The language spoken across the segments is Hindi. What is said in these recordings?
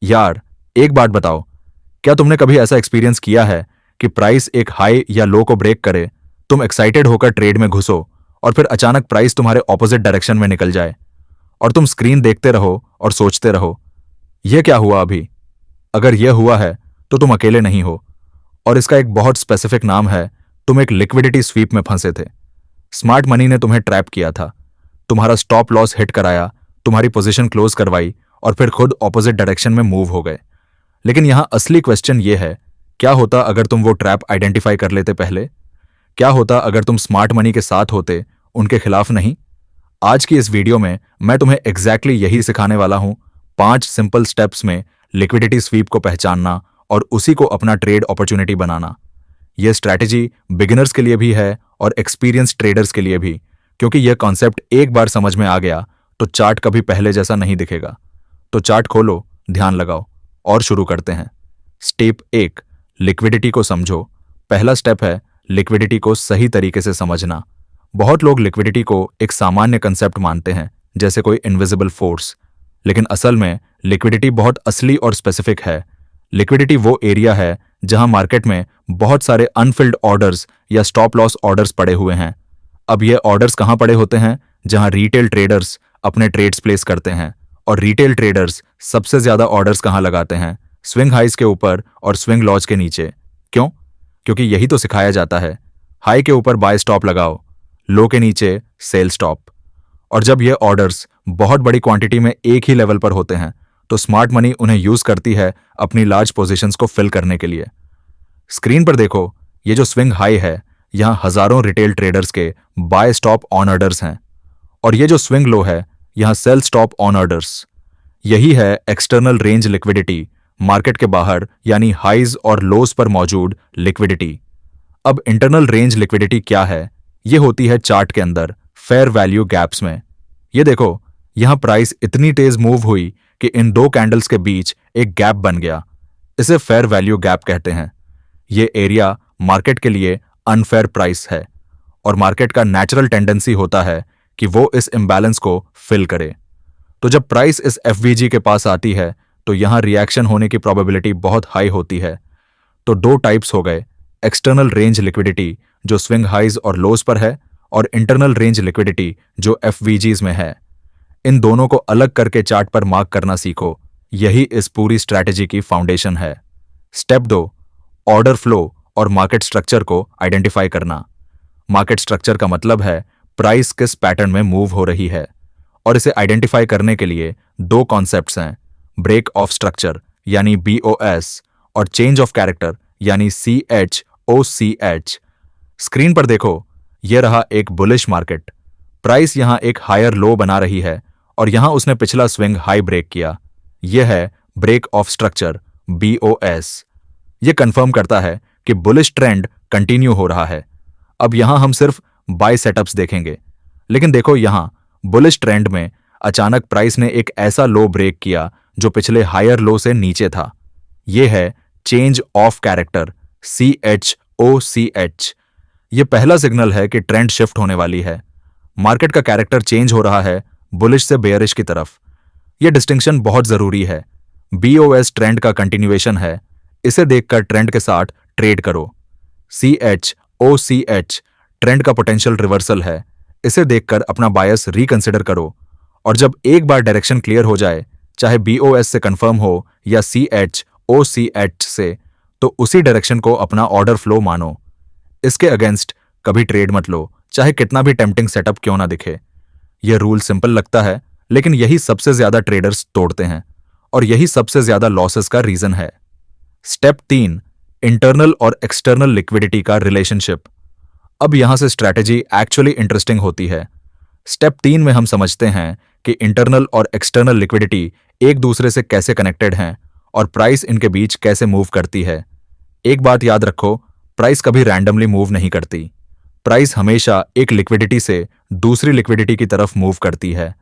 यार, एक बात बताओ, क्या तुमने कभी ऐसा एक्सपीरियंस किया है कि प्राइस एक हाई या लो को ब्रेक करे, तुम एक्साइटेड होकर ट्रेड में घुसो और फिर अचानक प्राइस तुम्हारे ऑपोजिट डायरेक्शन में निकल जाए और तुम स्क्रीन देखते रहो और सोचते रहो, यह क्या हुआ अभी? अगर यह हुआ है तो तुम अकेले नहीं हो और इसका एक बहुत स्पेसिफिक नाम है, तुम एक लिक्विडिटी स्वीप में फंसे थे। स्मार्ट मनी ने तुम्हें ट्रैप किया था, तुम्हारा स्टॉप लॉस हिट कराया, तुम्हारी पोजीशन क्लोज करवाई और फिर खुद ऑपोजिट डायरेक्शन में मूव हो गए। लेकिन यहां असली क्वेश्चन यह है, क्या होता अगर तुम वो ट्रैप आइडेंटिफाई कर लेते पहले? क्या होता अगर तुम स्मार्ट मनी के साथ होते, उनके खिलाफ नहीं? आज की इस वीडियो में मैं तुम्हें एग्जैक्टली यही सिखाने वाला हूं, 5 सिंपल स्टेप्स में लिक्विडिटी स्वीप को पहचानना और उसी को अपना ट्रेड अपॉर्चुनिटी बनाना। यह स्ट्रैटेजी बिगिनर्स के लिए भी है और एक्सपीरियंस ट्रेडर्स के लिए भी, क्योंकि यह कॉन्सेप्ट एक बार समझ में आ गया तो चार्ट कभी पहले जैसा नहीं दिखेगा। तो चार्ट खोलो, ध्यान लगाओ और शुरू करते हैं। स्टेप 1, लिक्विडिटी को समझो। पहला स्टेप है लिक्विडिटी को सही तरीके से समझना। बहुत लोग लिक्विडिटी को एक सामान्य कंसेप्ट मानते हैं, जैसे कोई इनविजिबल फोर्स, लेकिन असल में लिक्विडिटी बहुत असली और स्पेसिफिक है। लिक्विडिटी वो एरिया है जहां मार्केट में बहुत सारे अनफिल्ड ऑर्डर्स या स्टॉप लॉस ऑर्डर्स पड़े हुए हैं। अब ये ऑर्डर्स कहां पड़े होते हैं? जहां रिटेल ट्रेडर्स अपने ट्रेड्स प्लेस करते हैं। और रिटेल ट्रेडर्स सबसे ज्यादा ऑर्डर्स कहां लगाते हैं? स्विंग हाइज के ऊपर और स्विंग लॉज के नीचे। क्यों? क्योंकि यही तो सिखाया जाता है, हाई के ऊपर बाय स्टॉप लगाओ, लो के नीचे सेल स्टॉप। और जब ये ऑर्डर्स बहुत बड़ी क्वांटिटी में एक ही लेवल पर होते हैं तो स्मार्ट मनी उन्हें यूज करती है अपनी लार्ज पोजीशंस को फिल करने के लिए। स्क्रीन पर देखो, ये जो स्विंग हाई है, यहां हजारों रिटेल ट्रेडर्स के बाय स्टॉप ऑन ऑर्डर्स हैं और ये जो स्विंग लो है, यहां सेल स्टॉप ऑन ऑर्डर्स। यही है एक्सटर्नल रेंज लिक्विडिटी, मार्केट के बाहर यानी हाइज और लोस पर मौजूद लिक्विडिटी। अब इंटरनल रेंज लिक्विडिटी क्या है? ये होती है चार्ट के अंदर फेयर वैल्यू गैप्स में। ये देखो, यहां प्राइस इतनी तेज मूव हुई कि इन दो कैंडल्स के बीच एक गैप बन गया। इसे फेयर वैल्यू गैप कहते हैं। ये एरिया मार्केट के लिए अनफेयर प्राइस है और मार्केट का नेचुरल टेंडेंसी होता है कि वो इस इम्बैलेंस को फिल करे। तो जब प्राइस इस एफवीजी के पास आती है तो यहां रिएक्शन होने की प्रोबेबिलिटी बहुत हाई होती है। तो दो टाइप्स हो गए, एक्सटर्नल रेंज लिक्विडिटी जो स्विंग हाइज और लोज पर है और इंटरनल रेंज लिक्विडिटी जो एफवीजीज में है। इन दोनों को अलग करके चार्ट पर मार्क करना सीखो, यही इस पूरी स्ट्रैटेजी की फाउंडेशन है। स्टेप 2, ऑर्डर फ्लो और मार्केट स्ट्रक्चर को आइडेंटिफाई करना। मार्केट स्ट्रक्चर का मतलब है प्राइस किस पैटर्न में मूव हो रही है और इसे आइडेंटिफाई करने के लिए दो कॉन्सेप्ट्स हैं, ब्रेक ऑफ स्ट्रक्चर यानी BOS और चेंज ऑफ कैरेक्टर यानी CHOCH। स्क्रीन पर देखो, यह रहा एक बुलिश मार्केट। प्राइस यहां एक हायर लो बना रही है और यहां उसने पिछला स्विंग हाई ब्रेक किया। यह है ब्रेक ऑफ स्ट्रक्चर BOS। यह कंफर्म करता है कि बुलिश ट्रेंड कंटिन्यू हो रहा है। अब यहां हम सिर्फ बाय सेटअप्स देखेंगे, लेकिन देखो यहां बुलिश ट्रेंड में अचानक प्राइस ने एक ऐसा लो ब्रेक किया जो पिछले हायर लो से नीचे था। यह है चेंज ऑफ कैरेक्टर CHOCH। यह पहला सिग्नल है कि ट्रेंड शिफ्ट होने वाली है। मार्केट का कैरेक्टर चेंज हो रहा है बुलिश से बेयरिश की तरफ। यह डिस्टिंक्शन बहुत जरूरी है। BOS ट्रेंड का कंटिन्यूएशन है, इसे देखकर ट्रेंड के साथ ट्रेड करो। CHOCH ट्रेंड का पोटेंशियल रिवर्सल है, इसे देखकर अपना बायस रिकंसिडर करो। और जब एक बार डायरेक्शन क्लियर हो जाए, चाहे BOS से कंफर्म हो या CHOCH से, तो उसी डायरेक्शन को अपना ऑर्डर फ्लो मानो। इसके अगेंस्ट कभी ट्रेड मत लो, चाहे कितना भी टेम्पटिंग सेटअप क्यों ना दिखे। यह रूल सिंपल लगता है, लेकिन यही सबसे ज्यादा ट्रेडर्स तोड़ते हैं और यही सबसे ज्यादा लॉसेस का रीजन है। स्टेप 3, इंटरनल और एक्सटर्नल लिक्विडिटी का रिलेशनशिप। अब यहां से स्ट्रैटेजी एक्चुअली इंटरेस्टिंग होती है। स्टेप 3 में हम समझते हैं कि इंटरनल और एक्सटर्नल लिक्विडिटी एक दूसरे से कैसे कनेक्टेड हैं और प्राइस इनके बीच कैसे मूव करती है। एक बात याद रखो, प्राइस कभी रैंडमली मूव नहीं करती। प्राइस हमेशा एक लिक्विडिटी से दूसरी लिक्विडिटी की तरफ मूव करती है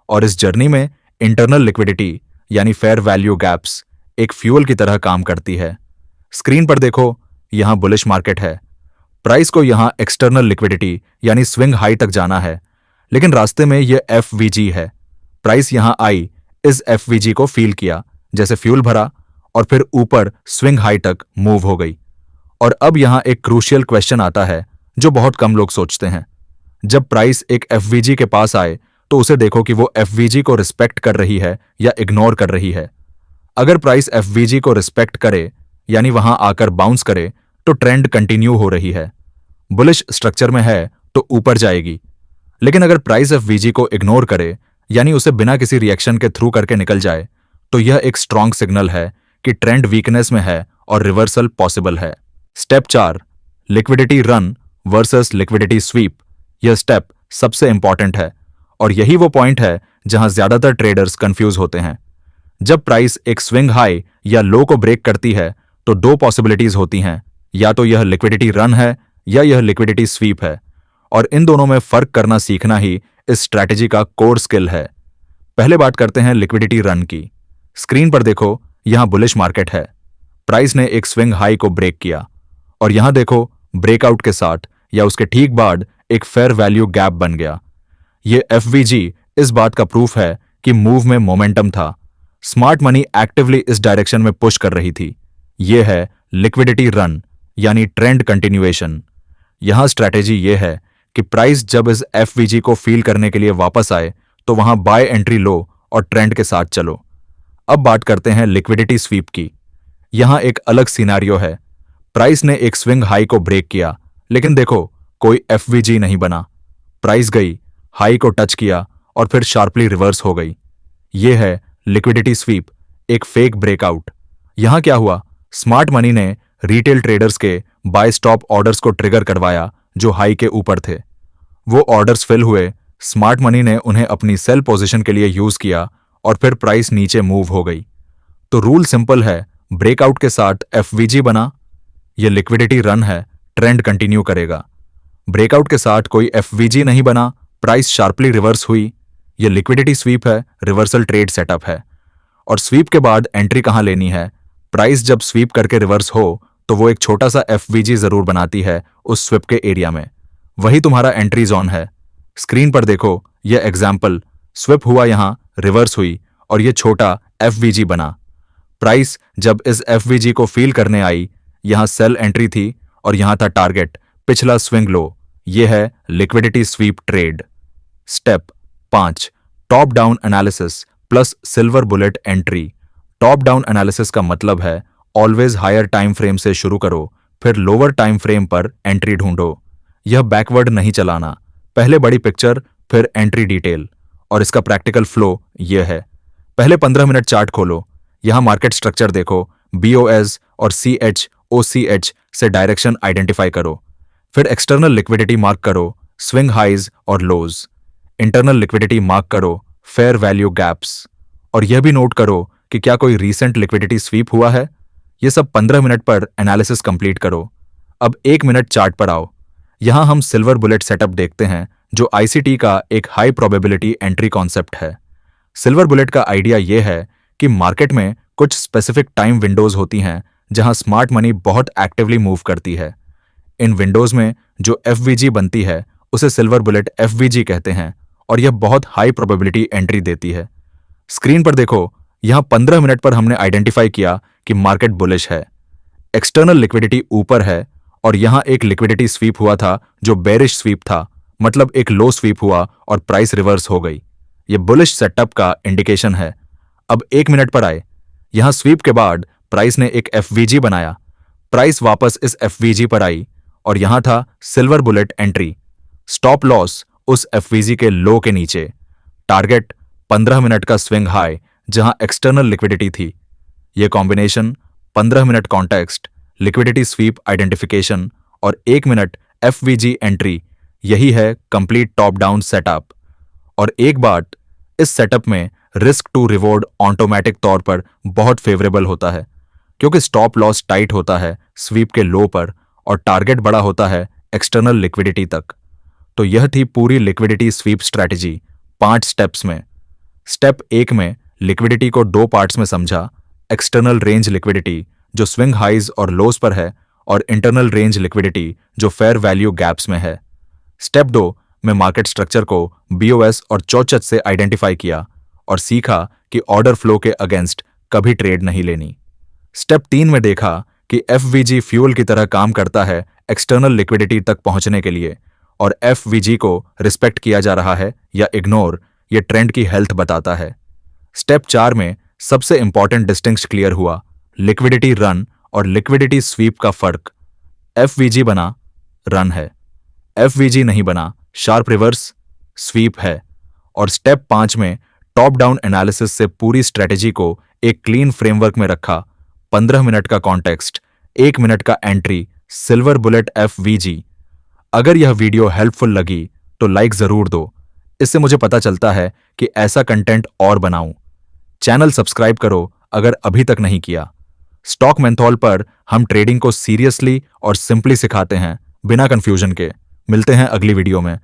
और इस जर्नी में इंटरनल लिक्विडिटी यानी फेयर वैल्यू गैप्स एक फ्यूल की तरह काम करती है। स्क्रीन पर देखो, यहां बुलिश मार्केट है। प्राइस को यहां एक्सटर्नल लिक्विडिटी यानी स्विंग हाई तक जाना है, लेकिन रास्ते में यह FVG है। प्राइस यहां आई, इस FVG को फील किया, जैसे फ्यूल भरा और फिर ऊपर स्विंग हाई तक मूव हो गई। और अब यहां एक क्रूशियल क्वेश्चन आता है जो बहुत कम लोग सोचते हैं। जब प्राइस एक एफवीजी के पास आए तो उसे देखो कि वो एफवीजी को रिस्पेक्ट कर रही है या इग्नोर कर रही है। अगर प्राइस एफवीजी को रिस्पेक्ट करे यानी वहां आकर बाउंस करे तो ट्रेंड कंटिन्यू हो रही है, बुलिश स्ट्रक्चर में है तो ऊपर जाएगी। लेकिन अगर प्राइस एफवीजी को इग्नोर करे यानी उसे बिना किसी रिएक्शन के थ्रू करके निकल जाए तो यह एक स्ट्रॉन्ग सिग्नल है कि ट्रेंड वीकनेस में है और रिवर्सल पॉसिबल है। Step 4, liquidity run versus liquidity SVEEP. यह स्टेप सबसे इंपॉर्टेंट है और यही वो पॉइंट है जहां ज्यादातर ट्रेडर्स कंफ्यूज होते हैं। जब प्राइस एक स्विंग हाई या लो को ब्रेक करती है तो दो पॉसिबिलिटीज होती हैं, या तो यह लिक्विडिटी रन है या यह लिक्विडिटी स्वीप है, और इन दोनों में फर्क करना सीखना ही इस स्ट्रैटेजी का कोर स्किल है। पहले बात करते हैं लिक्विडिटी रन की। स्क्रीन पर देखो, यहां बुलिश मार्केट है, प्राइस ने एक स्विंग हाई को ब्रेक किया और यहां देखो ब्रेकआउट के साथ या उसके ठीक बाद एक फेयर वैल्यू गैप बन गया। ये एफवीजी इस बात का प्रूफ है कि मूव में मोमेंटम था, स्मार्ट मनी एक्टिवली इस डायरेक्शन में पुश कर रही थी। यह है लिक्विडिटी रन यानी ट्रेंड कंटिन्यूएशन। यहां स्ट्रैटेजी यह है कि प्राइस जब इस एफवीजी को फील करने के लिए वापस आए तो वहां बाय एंट्री लो और ट्रेंड के साथ चलो। अब बात करते हैं लिक्विडिटी स्वीप की। यहां एक अलग सिनेरियो है, प्राइस ने एक स्विंग हाई को ब्रेक किया लेकिन देखो कोई एफवीजी नहीं बना, प्राइस गई, हाई को टच किया और फिर शार्पली रिवर्स हो गई। यह है लिक्विडिटी स्वीप, एक फेक ब्रेकआउट। यहां क्या हुआ, स्मार्ट मनी ने रिटेल ट्रेडर्स के बाय स्टॉप ऑर्डर्स को ट्रिगर करवाया जो हाई के ऊपर थे। वो ऑर्डर्स फिल हुए, स्मार्ट मनी ने उन्हें अपनी सेल पोजीशन के लिए यूज किया और फिर प्राइस नीचे मूव हो गई। तो रूल सिंपल है, ब्रेकआउट के साथ एफवीजी बना, यह लिक्विडिटी रन है, ट्रेंड कंटिन्यू करेगा। ब्रेकआउट के साथ कोई एफवीजी नहीं बना, प्राइस शार्पली रिवर्स हुई, यह लिक्विडिटी स्वीप है, रिवर्सल ट्रेड सेटअप है। और स्वीप के बाद एंट्री कहां लेनी है, प्राइस जब स्वीप करके रिवर्स हो तो वो एक छोटा सा एफवीजी जरूर बनाती है उस स्वीप के एरिया में, वही तुम्हारा एंट्री जोन है। स्क्रीन पर देखो, यह एग्जाम्पल, स्वीप हुआ, यहां रिवर्स हुई और यह छोटा एफवीजी बना। प्राइस जब इस एफवीजी को फील करने आई, यहां सेल एंट्री थी और यहां था टारगेट, पिछला स्विंग लो। यह है liquidity SVEEP trade. Step 5, top down analysis plus silver bullet entry. Top down analysis का मतलब है ऑलवेज हायर टाइम फ्रेम से शुरू करो, फिर लोअर टाइम फ्रेम पर एंट्री ढूंढो। यह बैकवर्ड नहीं चलाना, पहले बड़ी पिक्चर फिर एंट्री डिटेल। और इसका प्रैक्टिकल फ्लो यह है, पहले 15 मिनट चार्ट खोलो, यहां मार्केट स्ट्रक्चर देखो, बीओएस और सीएच से डायरेक्शन आइडेंटिफाई करो, फिर एक्सटर्नल लिक्विडिटी मार्क करो, स्विंग हाइज और लोज, इंटरनल लिक्विडिटी मार्क करो, फेयर वैल्यू गैप्स, और यह भी नोट करो कि क्या कोई रीसेंट लिक्विडिटी स्वीप हुआ है। यह सब 15 मिनट पर एनालिसिस कंप्लीट करो। अब 1 मिनट चार्ट पर आओ, यहां हम सिल्वर बुलेट सेटअप देखते हैं जो आईसीटी का एक हाई प्रोबेबिलिटी एंट्री कॉन्सेप्ट है। सिल्वर बुलेट का आइडिया यह है कि मार्केट में कुछ स्पेसिफिक टाइम विंडोज होती हैं जहां स्मार्ट मनी बहुत एक्टिवली मूव करती है। इन विंडोज में जो एफवीजी बनती है उसे सिल्वर बुलेट एफवीजी कहते हैं और यह बहुत हाई प्रोबेबिलिटी एंट्री देती है। स्क्रीन पर देखो, यहां 15 मिनट पर हमने आइडेंटिफाई किया कि मार्केट बुलिश है, एक्सटर्नल लिक्विडिटी ऊपर है और यहां एक लिक्विडिटी स्वीप हुआ था जो बेरिश स्वीप था, मतलब एक लो स्वीप हुआ और प्राइस रिवर्स हो गई। यह बुलिश सेटअप का इंडिकेशन है। अब 1 मिनट पर आए, यहां स्वीप के बाद प्राइस ने एक एफवीजी बनाया, प्राइस वापस इस एफवीजी पर आई और यहां था silver bullet entry, stop loss उस एफवीजी के लो के नीचे, टारगेट 15 मिनट का स्विंग हाई जहां एक्सटर्नल लिक्विडिटी थी। यह combination 15 minute context, liquidity SVEEP identification और 1 मिनट एफवीजी एंट्री, यही है कंप्लीट टॉप डाउन सेटअप। और एक बात, इस सेटअप में रिस्क टू रिवॉर्ड ऑटोमेटिक तौर पर बहुत फेवरेबल होता है क्योंकि स्टॉप लॉस टाइट होता है स्वीप के लो पर और टारगेट बड़ा होता है एक्सटर्नल लिक्विडिटी तक। तो यह थी पूरी लिक्विडिटी स्वीप स्ट्रैटेजी 5 स्टेप्स में। स्टेप 1 में लिक्विडिटी को 2 पार्ट्स में समझा, एक्सटर्नल रेंज लिक्विडिटी जो स्विंग हाइज और लोस पर है और इंटरनल रेंज लिक्विडिटी जो फेयर वैल्यू गैप्स में है। स्टेप 2 में मार्केट स्ट्रक्चर को बीओएस और चौचत से आइडेंटिफाई किया और सीखा कि ऑर्डर फ्लो के अगेंस्ट कभी ट्रेड नहीं लेनी। स्टेप 3 में देखा कि एफवीजी फ्यूल की तरह काम करता है एक्सटर्नल लिक्विडिटी तक पहुंचने के लिए, और एफवीजी को रिस्पेक्ट किया जा रहा है या इग्नोर, ये ट्रेंड की हेल्थ बताता है। स्टेप 4 में सबसे इंपॉर्टेंट डिस्टिंक्शन क्लियर हुआ, लिक्विडिटी रन और लिक्विडिटी स्वीप का फर्क। एफवीजी बना रन है, एफवीजी नहीं बना शार्प रिवर्स स्वीप है। और स्टेप 5 में टॉप डाउन एनालिसिस से पूरी स्ट्रेटेजी को एक क्लीन फ्रेमवर्क में रखा। 15 मिनट का कॉन्टेक्स्ट, 1 मिनट का एंट्री, सिल्वर बुलेट एफवीजी। अगर यह वीडियो हेल्पफुल लगी तो लाइक जरूर दो, इससे मुझे पता चलता है कि ऐसा कंटेंट और बनाऊं। चैनल सब्सक्राइब करो अगर अभी तक नहीं किया। स्टॉक मेंथॉल पर हम ट्रेडिंग को सीरियसली और सिंपली सिखाते हैं, बिना कंफ्यूजन के। मिलते हैं अगली वीडियो में।